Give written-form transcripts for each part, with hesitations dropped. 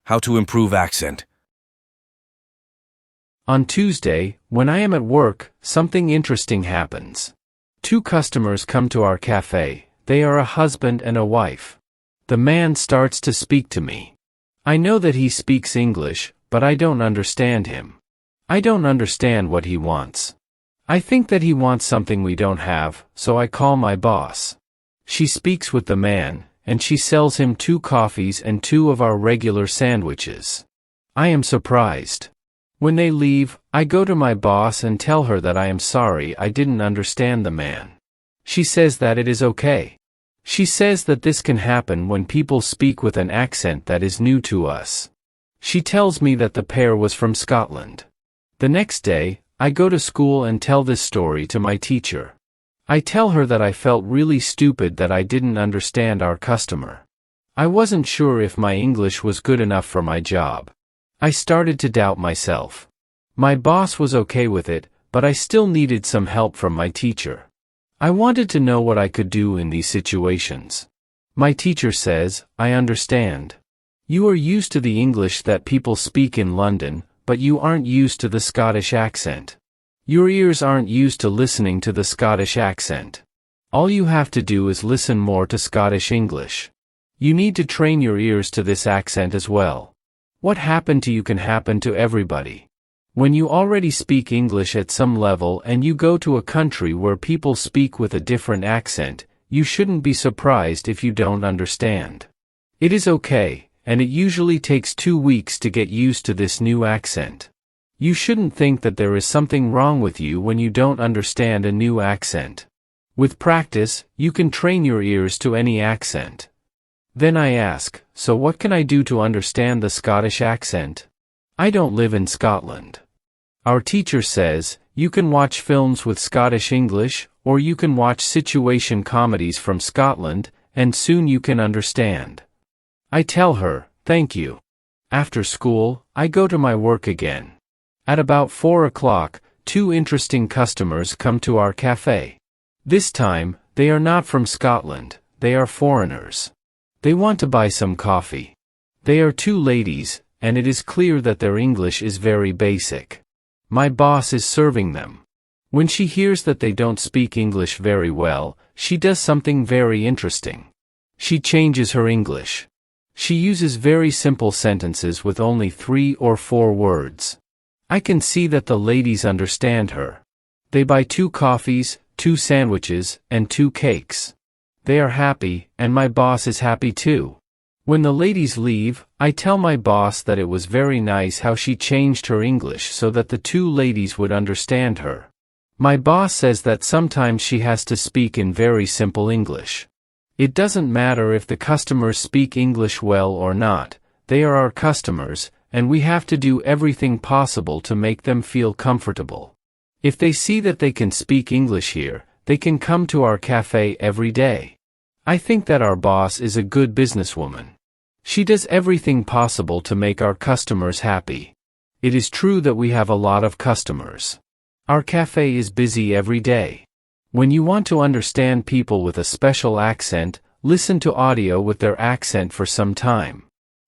How to improve accent. On Tuesday, when I am at work, something interesting happens. Two customers come to our cafe. They are a husband and a wife. The man starts to speak to me. I know that he speaks English, but I don't understand him. I don't understand what he wants. I think that he wants something we don't have, so I call my boss. She speaks with the man, and she sells him 2 coffees and 2 of our regular sandwiches. I am surprised. When they leave, I go to my boss and tell her that I am sorry I didn't understand the man. She says that it is okay. She says that this can happen when people speak with an accent that is new to us. She tells me that the pair was from Scotland. The next day, I go to school and tell this story to my teacher. I tell her that I felt really stupid that I didn't understand our customer. I wasn't sure if my English was good enough for my job. I started to doubt myself. My boss was okay with it, but I still needed some help from my teacher. I wanted to know what I could do in these situations. My teacher says, I understand. You are used to the English that people speak in London, but you aren't used to the Scottish accent. Your ears aren't used to listening to the Scottish accent. All you have to do is listen more to Scottish English. You need to train your ears to this accent as well. What happened to you can happen to everybody. When you already speak English at some level and you go to a country where people speak with a different accent, you shouldn't be surprised if you don't understand. It is okay, and it usually takes 2 weeks to get used to this new accent. You shouldn't think that there is something wrong with you when you don't understand a new accent. With practice, you can train your ears to any accent. Then I ask, so what can I do to understand the Scottish accent? I don't live in Scotland. Our teacher says, you can watch films with Scottish English, or you can watch situation comedies from Scotland, and soon you can understand. I tell her, thank you. After school, I go to my work again. At about 4 o'clock, 2 interesting customers come to our cafe. This time, they are not from Scotland, they are foreigners. They want to buy some coffee. They are 2 ladies, and it is clear that their English is very basic. My boss is serving them. When she hears that they don't speak English very well, she does something very interesting. She changes her English. She uses very simple sentences with only 3 or 4 words. I can see that the ladies understand her. They buy 2 coffees, 2 sandwiches, and 2 cakes. They are happy, and my boss is happy too. When the ladies leave, I tell my boss that it was very nice how she changed her English so that the 2 ladies would understand her. My boss says that sometimes she has to speak in very simple English. It doesn't matter if the customers speak English well or not, they are our customers, and we have to do everything possible to make them feel comfortable. If they see that they can speak English here, they can come to our cafe every day. I think that our boss is a good businesswoman. She does everything possible to make our customers happy. It is true that we have a lot of customers. Our cafe is busy every day. When you want to understand people with a special accent, listen to audio with their accent for some time.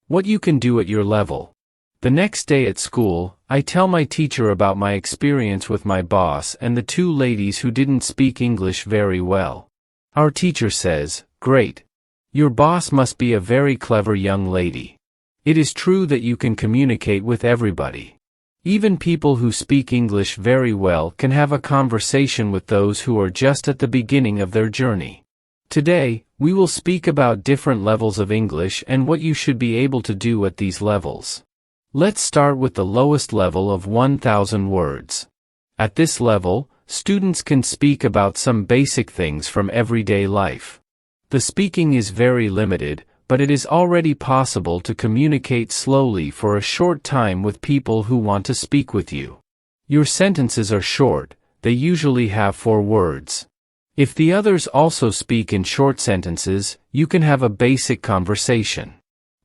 What you can do at your level. The next day at school, I tell my teacher about my experience with my boss and the 2 ladies who didn't speak English very well. Our teacher says, great. Your boss must be a very clever young lady. It is true that you can communicate with everybody. Even people who speak English very well can have a conversation with those who are just at the beginning of their journey. Today, we will speak about different levels of English and what you should be able to do at these levels. Let's start with the lowest level of 1,000 words. At this level, students can speak about some basic things from everyday life. The speaking is very limited, but it is already possible to communicate slowly for a short time with people who want to speak with you. Your sentences are short, they usually have 4 words. If the others also speak in short sentences, you can have a basic conversation.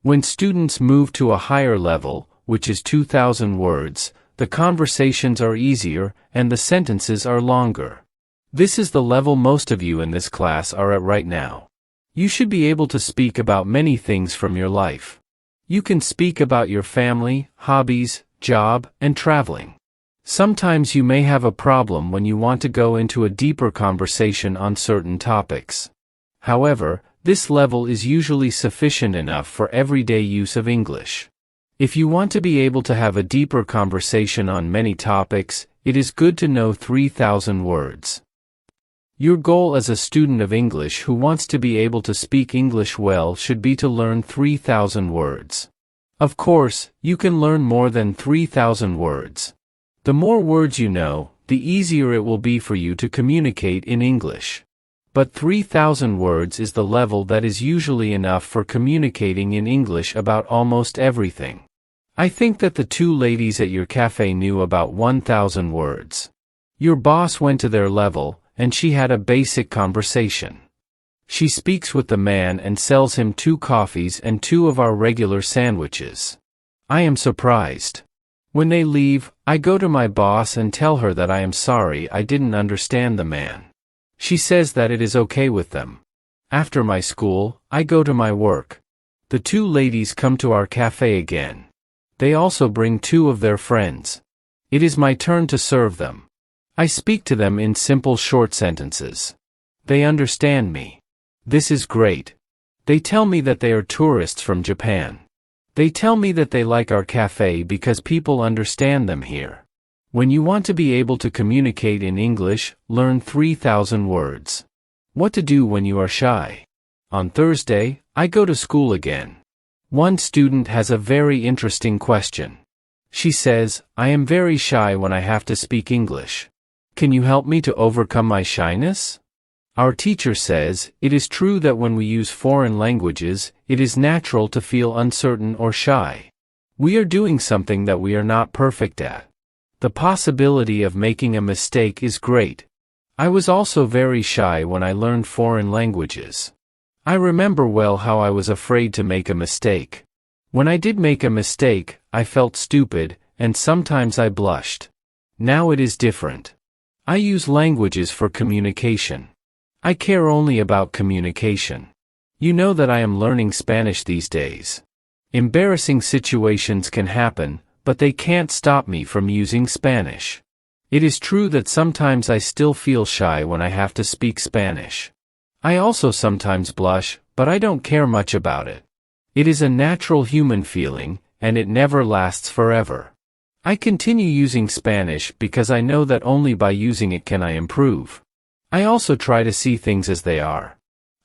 When students move to a higher level, which is 2,000 words, the conversations are easier, and the sentences are longer. This is the level most of you in this class are at right now. You should be able to speak about many things from your life. You can speak about your family, hobbies, job, and traveling. Sometimes you may have a problem when you want to go into a deeper conversation on certain topics. However, this level is usually sufficient enough for everyday use of English. If you want to be able to have a deeper conversation on many topics, it is good to know 3,000 words. Your goal as a student of English who wants to be able to speak English well should be to learn 3,000 words. Of course, you can learn more than 3,000 words. The more words you know, the easier it will be for you to communicate in English. But 3,000 words is the level that is usually enough for communicating in English about almost everything. I think that the two ladies at your cafe knew about 1,000 words. Your boss went to their level, and she had a basic conversation. She speaks with the man and sells him 2 coffees and 2 of our regular sandwiches. I am surprised. When they leave, I go to my boss and tell her that I am sorry I didn't understand the man. She says that it is okay with them. After my school, I go to my work. The 2 ladies come to our cafe again. They also bring 2 of their friends. It is my turn to serve them. I speak to them in simple short sentences. They understand me. This is great. They tell me that they are tourists from Japan. They tell me that they like our cafe because people understand them here. When you want to be able to communicate in English, learn 3,000 words. What to do when you are shy. On Thursday, I go to school again. One student has a very interesting question. She says, I am very shy when I have to speak English. Can you help me to overcome my shyness? Our teacher says, it is true that when we use foreign languages, it is natural to feel uncertain or shy. We are doing something that we are not perfect at. The possibility of making a mistake is great. I was also very shy when I learned foreign languages. I remember well how I was afraid to make a mistake. When I did make a mistake, I felt stupid, and sometimes I blushed. Now it is different. I use languages for communication. I care only about communication. You know that I am learning Spanish these days. Embarrassing situations can happen, but they can't stop me from using Spanish. It is true that sometimes I still feel shy when I have to speak Spanish. I also sometimes blush, but I don't care much about it. It is a natural human feeling, and it never lasts forever. I continue using Spanish because I know that only by using it can I improve. I also try to see things as they are.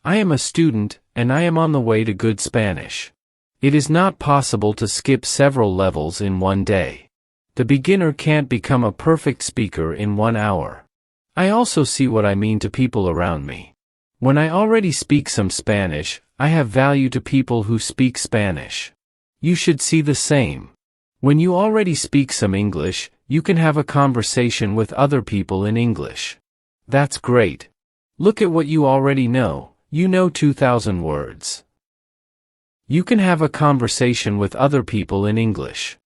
I am a student, and I am on the way to good Spanish. It is not possible to skip several levels in one day. The beginner can't become a perfect speaker in 1 hour. I also see what I mean to people around me. When I already speak some Spanish, I have value to people who speak Spanish. You should see the same. When you already speak some English, you can have a conversation with other people in English. That's great. Look at what you already know. You know 2,000 words. You can have a conversation with other people in English.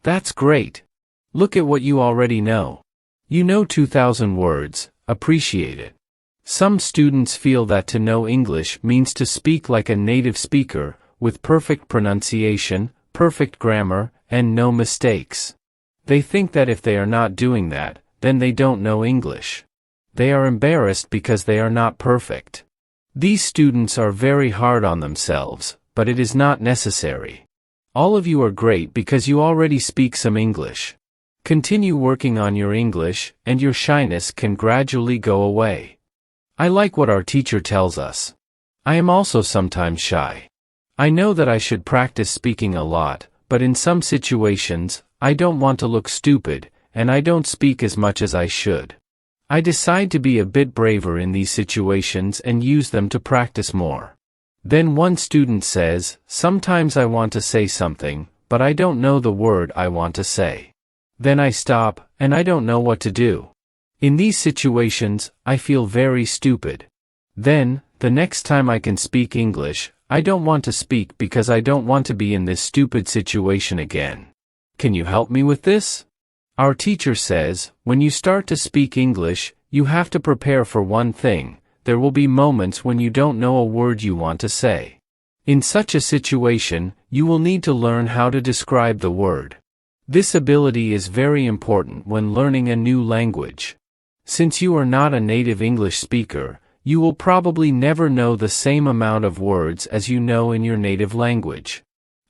That's great. Look at what you already know. You know 2,000 words, appreciate it. Some students feel that to know English means to speak like a native speaker, with perfect pronunciation, perfect grammar, and no mistakes. They think that if they are not doing that, then they don't know English. They are embarrassed because they are not perfect. These students are very hard on themselves, but it is not necessary. All of you are great because you already speak some English. Continue working on your English, and your shyness can gradually go away. I like what our teacher tells us. I am also sometimes shy. I know that I should practice speaking a lot, but in some situations, I don't want to look stupid, and I don't speak as much as I should. I decide to be a bit braver in these situations and use them to practice more. Then one student says, sometimes I want to say something, but I don't know the word I want to say. Then I stop, and I don't know what to do. In these situations, I feel very stupid. Then, the next time I can speak English, I don't want to speak because I don't want to be in this stupid situation again. Can you help me with this? Our teacher says, when you start to speak English, you have to prepare for one thing. There will be moments when you don't know a word you want to say. In such a situation, you will need to learn how to describe the word. This ability is very important when learning a new language. Since you are not a native English speaker, you will probably never know the same amount of words as you know in your native language.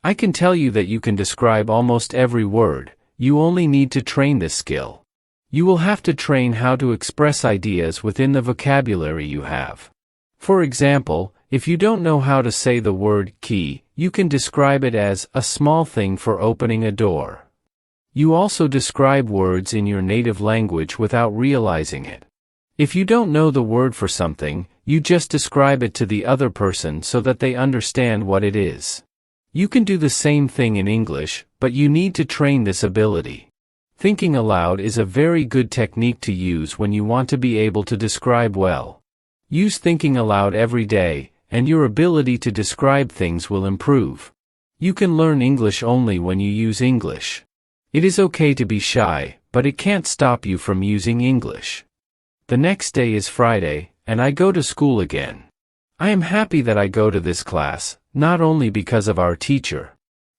I can tell you that you can describe almost every word, you only need to train this skill. You will have to train how to express ideas within the vocabulary you have. For example, if you don't know how to say the word key, you can describe it as a small thing for opening a door. You also describe words in your native language without realizing it. If you don't know the word for something, you just describe it to the other person so that they understand what it is. You can do the same thing in English, but you need to train this ability. Thinking aloud is a very good technique to use when you want to be able to describe well. Use thinking aloud every day, and your ability to describe things will improve. You can learn English only when you use English. It is okay to be shy, but it can't stop you from using English. The next day is Friday, and I go to school again. I am happy that I go to this class, not only because of our teacher.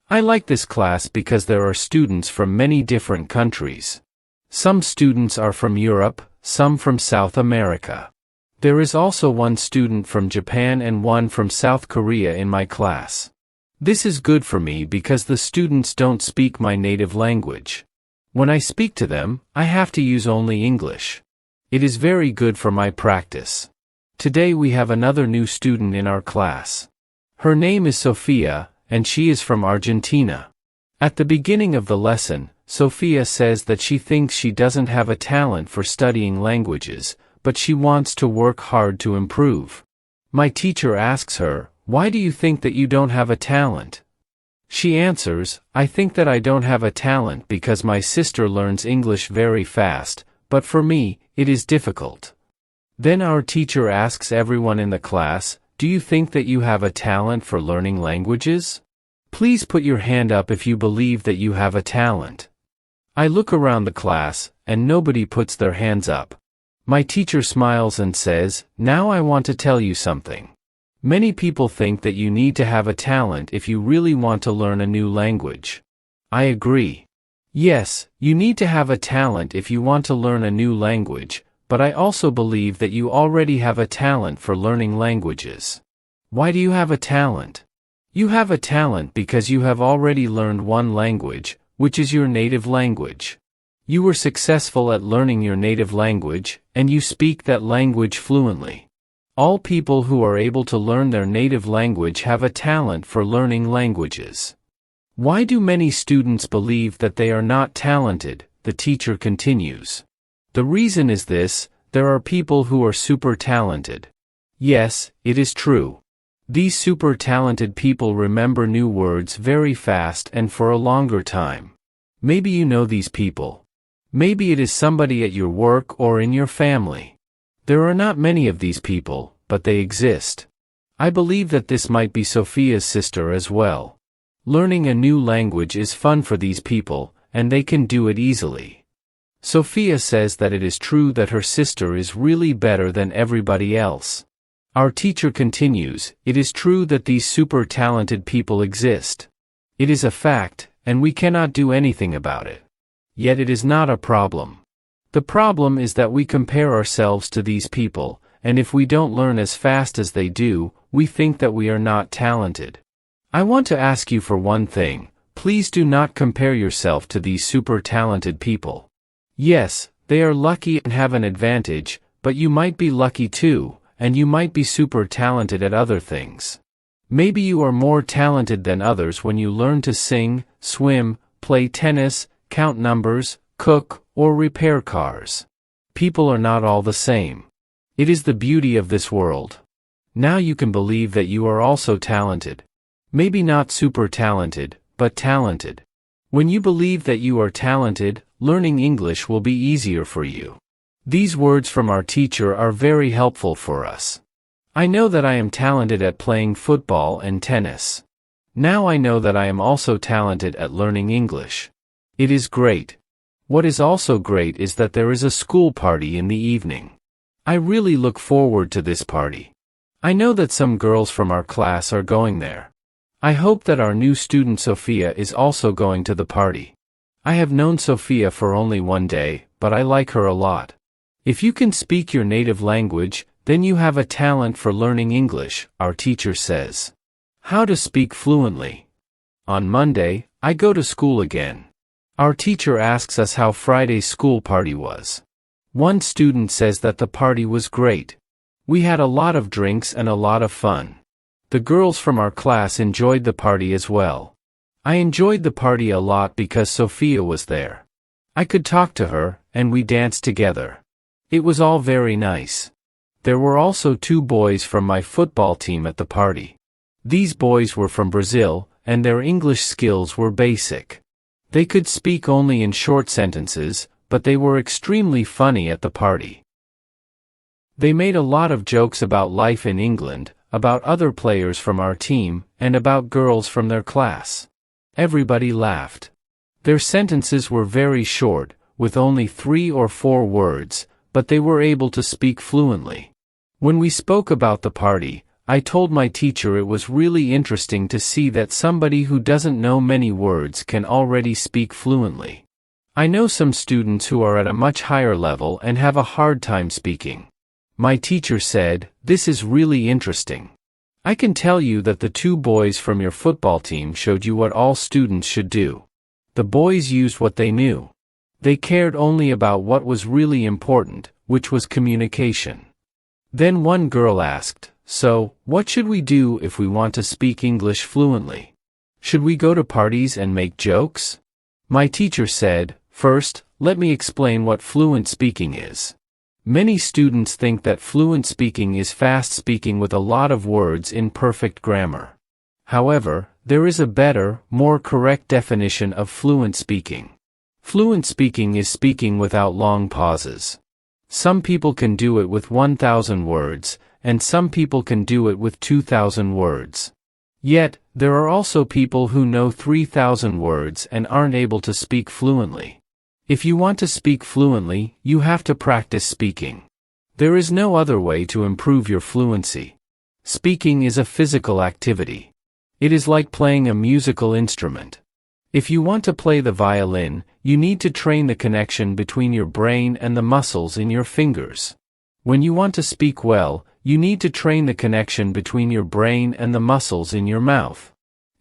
I like this class because there are students from many different countries. Some students are from Europe, some from South America. There is also one student from Japan and one from South Korea in my class. This is good for me because the students don't speak my native language. When I speak to them, I have to use only English. It is very good for my practice. Today we have another new student in our class. Her name is Sophia, and she is from Argentina. At the beginning of the lesson, Sophia says that she thinks she doesn't have a talent for studying languages, but she wants to work hard to improve. My teacher asks her, "Why do you think that you don't have a talent?" She answers, "I think that I don't have a talent because my sister learns English very fast, but for me, it is difficult." Then our teacher asks everyone in the class, "Do you think that you have a talent for learning languages? Please put your hand up if you believe that you have a talent." I look around the class, and nobody puts their hands up. My teacher smiles and says, "Now I want to tell you something. Many people think that you need to have a talent if you really want to learn a new language. I agree. Yes, you need to have a talent if you want to learn a new language, but I also believe that you already have a talent for learning languages. Why do you have a talent? You have a talent because you have already learned one language, which is your native language. You were successful at learning your native language, and you speak that language fluently. All people who are able to learn their native language have a talent for learning languages. Why do many students believe that they are not talented? The teacher continues. The reason is this: there are people who are super talented. Yes, it is true. These super talented people remember new words very fast and for a longer time. Maybe you know these people. Maybe it is somebody at your work or in your family. There are not many of these people, but they exist. I believe that this might be Sophia's sister as well. Learning a new language is fun for these people, and they can do it easily. Sophia says that it is true that her sister is really better than everybody else. Our teacher continues, "It is true that these super talented people exist. It is a fact, and we cannot do anything about it. Yet it is not a problem. The problem is that we compare ourselves to these people, and if we don't learn as fast as they do, we think that we are not talented. I want to ask you for one thing: please do not compare yourself to these super talented people. Yes, they are lucky and have an advantage, but you might be lucky too, and you might be super talented at other things. Maybe you are more talented than others when you learn to sing, swim, play tennis, count numbers, cook, or repair cars. People are not all the same. It is the beauty of this world. Now you can believe that you are also talented. Maybe not super talented, but talented. When you believe that you are talented, learning English will be easier for you. These words from our teacher are very helpful for us. I know that I am talented at playing football and tennis. Now I know that I am also talented at learning English. It is great. What is also great is that there is a school party in the evening. I really look forward to this party. I know that some girls from our class are going there. I hope that our new student Sophia is also going to the party. I have known Sophia for only one day, but I like her a lot. If you can speak your native language, then you have a talent for learning English, our teacher says. How to speak fluently. On Monday, I go to school again. Our teacher asks us how Friday's school party was. One student says that the party was great. We had a lot of drinks and a lot of fun. The girls from our class enjoyed the party as well. I enjoyed the party a lot because Sophia was there. I could talk to her, and we danced together. It was all very nice. There were also 2 boys from my football team at the party. These boys were from Brazil, and their English skills were basic. They could speak only in short sentences, but they were extremely funny at the party. They made a lot of jokes about life in England, about other players from our team, and about girls from their class. Everybody laughed. Their sentences were very short, with only 3 or 4 words, but they were able to speak fluently. When we spoke about the party, I told my teacher it was really interesting to see that somebody who doesn't know many words can already speak fluently. I know some students who are at a much higher level and have a hard time speaking. My teacher said, "This is really interesting. I can tell you that the 2 boys from your football team showed you what all students should do. The boys used what they knew. They cared only about what was really important, which was communication." Then one girl asked, "So, what should we do if we want to speak English fluently? Should we go to parties and make jokes?" My teacher said, "First, let me explain what fluent speaking is. Many students think that fluent speaking is fast speaking with a lot of words in perfect grammar. However, there is a better, more correct definition of fluent speaking. Fluent speaking is speaking without long pauses. Some people can do it with 1,000 words, and some people can do it with 2,000 words. Yet, there are also people who know 3,000 words and aren't able to speak fluently. If you want to speak fluently, you have to practice speaking. There is no other way to improve your fluency. Speaking is a physical activity. It is like playing a musical instrument. If you want to play the violin, you need to train the connection between your brain and the muscles in your fingers. When you want to speak well, you need to train the connection between your brain and the muscles in your mouth.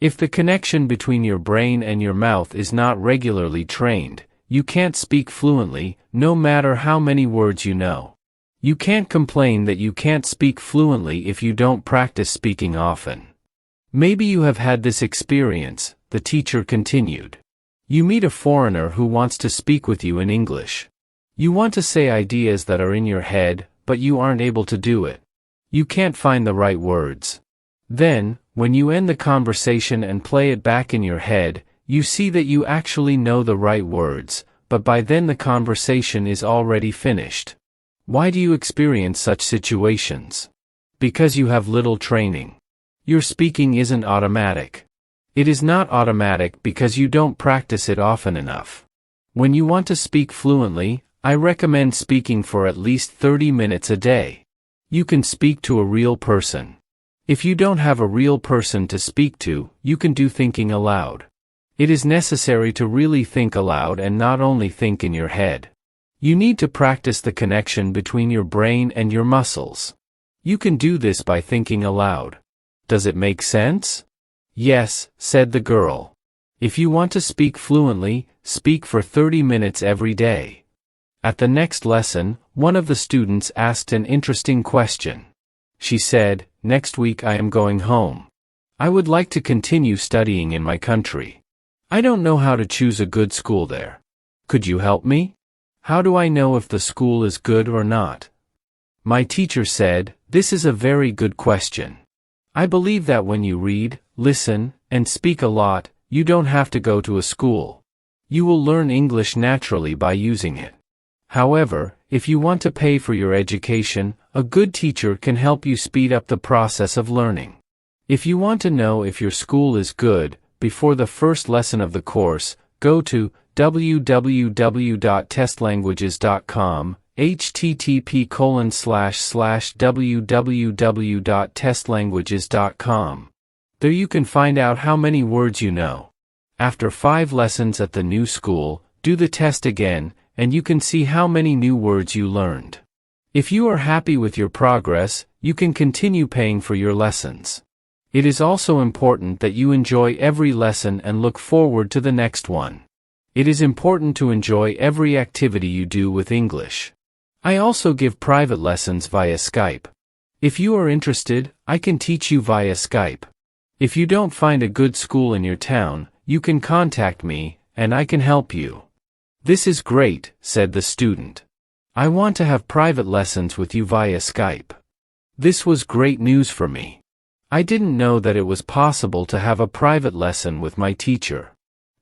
If the connection between your brain and your mouth is not regularly trained, you can't speak fluently, no matter how many words you know. You can't complain that you can't speak fluently if you don't practice speaking often. Maybe you have had this experience, the teacher continued. You meet a foreigner who wants to speak with you in English. You want to say ideas that are in your head, but you aren't able to do it. You can't find the right words. Then, when you end the conversation and play it back in your head, you see that you actually know the right words, but by then the conversation is already finished. Why do you experience such situations? Because you have little training. Your speaking isn't automatic. It is not automatic because you don't practice it often enough. When you want to speak fluently, I recommend speaking for at least 30 minutes a day. You can speak to a real person. If you don't have a real person to speak to, you can do thinking aloud. It is necessary to really think aloud and not only think in your head. You need to practice the connection between your brain and your muscles. You can do this by thinking aloud. Does it make sense? Yes, said the girl. If you want to speak fluently, speak for 30 minutes every day. At the next lesson, one of the students asked an interesting question. She said, "Next week I am going home. I would like to continue studying in my country. I don't know how to choose a good school there. Could you help me? How do I know if the school is good or not?" My teacher said, "This is a very good question. I believe that when you read, listen, and speak a lot, you don't have to go to a school. You will learn English naturally by using it. However, if you want to pay for your education, a good teacher can help you speed up the process of learning. If you want to know if your school is good, before the first lesson of the course, go to www.testlanguages.com, http://www.testlanguages.com. There you can find out how many words you know. After 5 lessons at the new school, do the test again, and you can see how many new words you learned. If you are happy with your progress, you can continue paying for your lessons. It is also important that you enjoy every lesson and look forward to the next one. It is important to enjoy every activity you do with English. I also give private lessons via Skype. If you are interested, I can teach you via Skype. If you don't find a good school in your town, you can contact me, and I can help you. This is great, said the student. I want to have private lessons with you via Skype. This was great news for me. I didn't know that it was possible to have a private lesson with my teacher.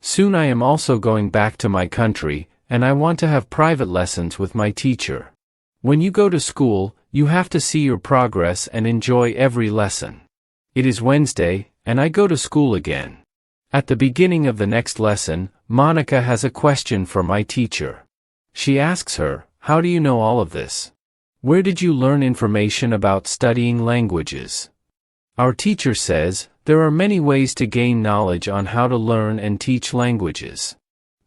Soon I am also going back to my country, and I want to have private lessons with my teacher. When you go to school, you have to see your progress and enjoy every lesson. It is Wednesday, and I go to school again. At the beginning of the next lesson, Monica has a question for my teacher. She asks her, "How do you know all of this? Where did you learn information about studying languages?" Our teacher says, there are many ways to gain knowledge on how to learn and teach languages.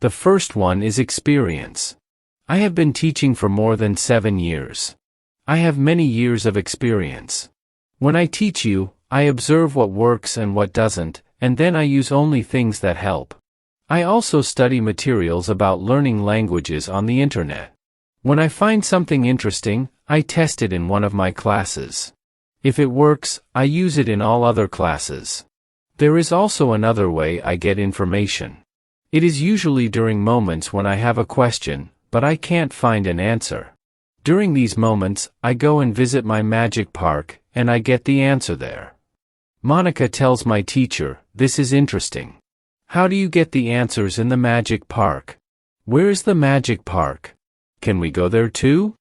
The first one is experience. I have been teaching for more than 7 years. I have many years of experience. When I teach you, I observe what works and what doesn't, and then I use only things that help. I also study materials about learning languages on the internet. When I find something interesting, I test it in one of my classes. If it works, I use it in all other classes. There is also another way I get information. It is usually during moments when I have a question, but I can't find an answer. During these moments, I go and visit my magic park, and I get the answer there. Monica tells my teacher, "This is interesting. How do you get the answers in the magic park? Where is the magic park? Can we go there too?"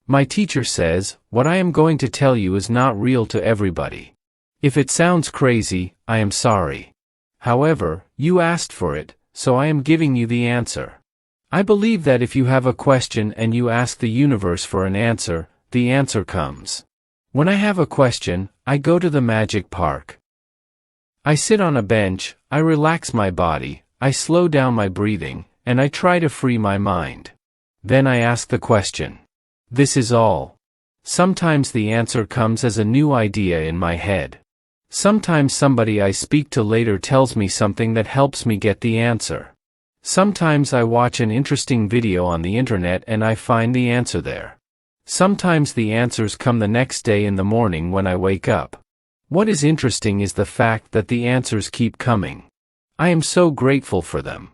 My teacher says, "What I am going to tell you is not real to everybody. If it sounds crazy, I am sorry. However, you asked for it, so I am giving you the answer. I believe that if you have a question and you ask the universe for an answer, the answer comes. When I have a question, I go to the magic park. I sit on a bench, I relax my body, I slow down my breathing, and I try to free my mind. Then I ask the question. This is all. Sometimes the answer comes as a new idea in my head. Sometimes somebody I speak to later tells me something that helps me get the answer. Sometimes I watch an interesting video on the internet and I find the answer there. Sometimes the answers come the next day in the morning when I wake up. What is interesting is the fact that the answers keep coming. I am so grateful for them.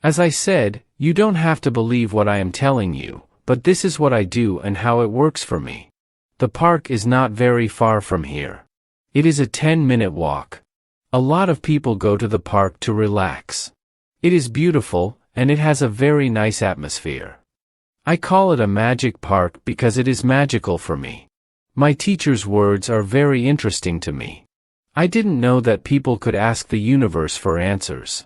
As I said, you don't have to believe what I am telling you, but this is what I do and how it works for me. The park is not very far from here. It is a 10-minute walk. A lot of people go to the park to relax. It is beautiful, and it has a very nice atmosphere. I call it a magic park because it is magical for me. My teacher's words are very interesting to me. I didn't know that people could ask the universe for answers.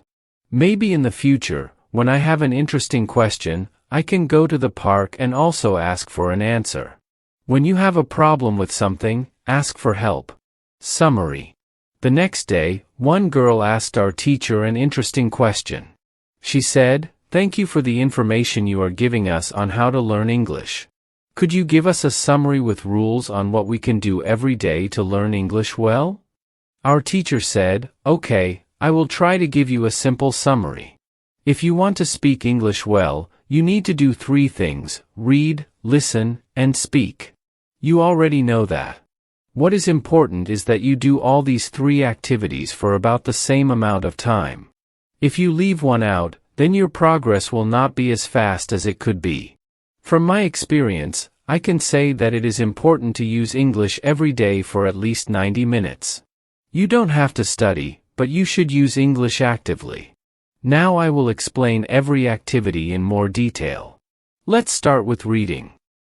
Maybe in the future, when I have an interesting question, I can go to the park and also ask for an answer. When you have a problem with something, ask for help. Summary. The next day, one girl asked our teacher an interesting question. She said, "Thank you for the information you are giving us on how to learn English. Could you give us a summary with rules on what we can do every day to learn English well?" Our teacher said, "Okay, I will try to give you a simple summary. If you want to speak English well, you need to do 3 things: read, listen, and speak. You already know that. What is important is that you do all these 3 activities for about the same amount of time. If you leave one out, then your progress will not be as fast as it could be. From my experience, I can say that it is important to use English every day for at least 90 minutes. You don't have to study, but you should use English actively. Now I will explain every activity in more detail. Let's start with reading.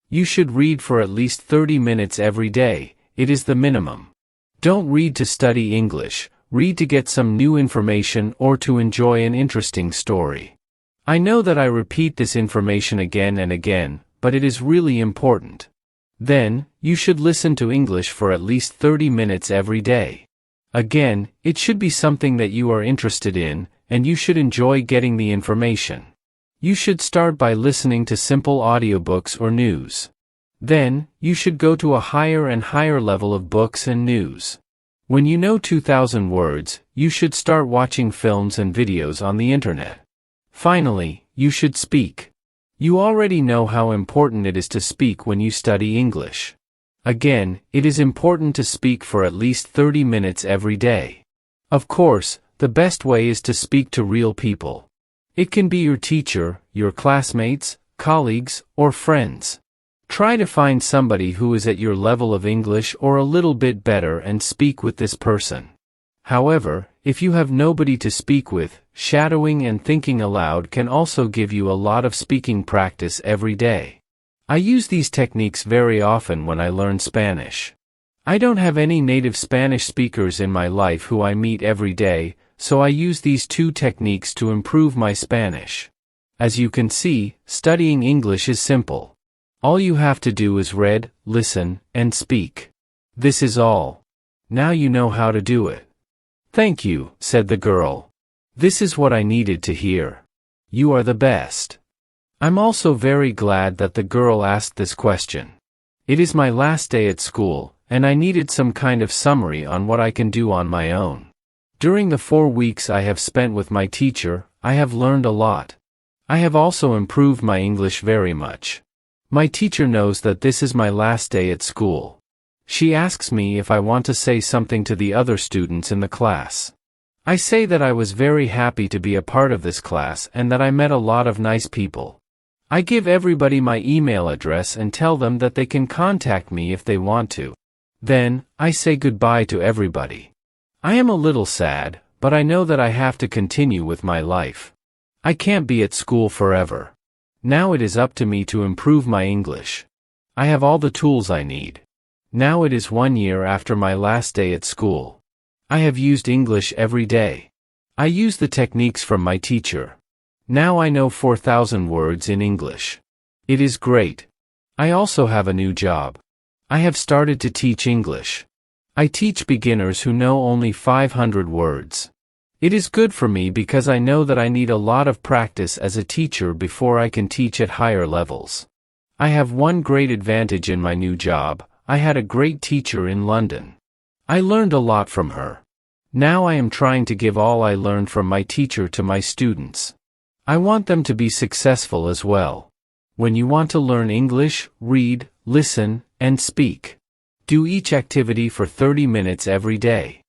You should read for at least 30 minutes every day. It is the minimum. Don't read to study English, read to get some new information or to enjoy an interesting story. I know that I repeat this information again and again, but it is really important. Then, you should listen to English for at least 30 minutes every day. Again, it should be something that you are interested in, and you should enjoy getting the information. You should start by listening to simple audiobooks or news. Then, you should go to a higher and higher level of books and news. When you know 2,000 words, you should start watching films and videos on the internet. Finally, you should speak. You already know how important it is to speak when you study English. Again, it is important to speak for at least 30 minutes every day. Of course, the best way is to speak to real people. It can be your teacher, your classmates, colleagues, or friends. Try to find somebody who is at your level of English or a little bit better and speak with this person. However, if you have nobody to speak with, shadowing and thinking aloud can also give you a lot of speaking practice every day. I use these techniques very often when I learn Spanish. I don't have any native Spanish speakers in my life who I meet every day, so I use these two techniques to improve my Spanish. As you can see, studying English is simple. All you have to do is read, listen, and speak. This is all. Now you know how to do it. Thank you, said the girl. This is what I needed to hear. You are the best. I'm also very glad that the girl asked this question. It is my last day at school, and I needed some kind of summary on what I can do on my own. During the 4 weeks I have spent with my teacher, I have learned a lot. I have also improved my English very much. My teacher knows that this is my last day at school. She asks me if I want to say something to the other students in the class. I say that I was very happy to be a part of this class and that I met a lot of nice people. I give everybody my email address and tell them that they can contact me if they want to. Then, I say goodbye to everybody. I am a little sad, but I know that I have to continue with my life. I can't be at school forever. Now it is up to me to improve my English. I have all the tools I need. Now it is 1 year after my last day at school. I have used English every day. I use the techniques from my teacher. Now I know 4,000 words in English. It is great. I also have a new job. I have started to teach English. I teach beginners who know only 500 words. It is good for me because I know that I need a lot of practice as a teacher before I can teach at higher levels. I have one great advantage in my new job. I had a great teacher in London. I learned a lot from her. Now I am trying to give all I learned from my teacher to my students. I want them to be successful as well. When you want to learn English, read, listen, and speak. Do each activity for 30 minutes every day.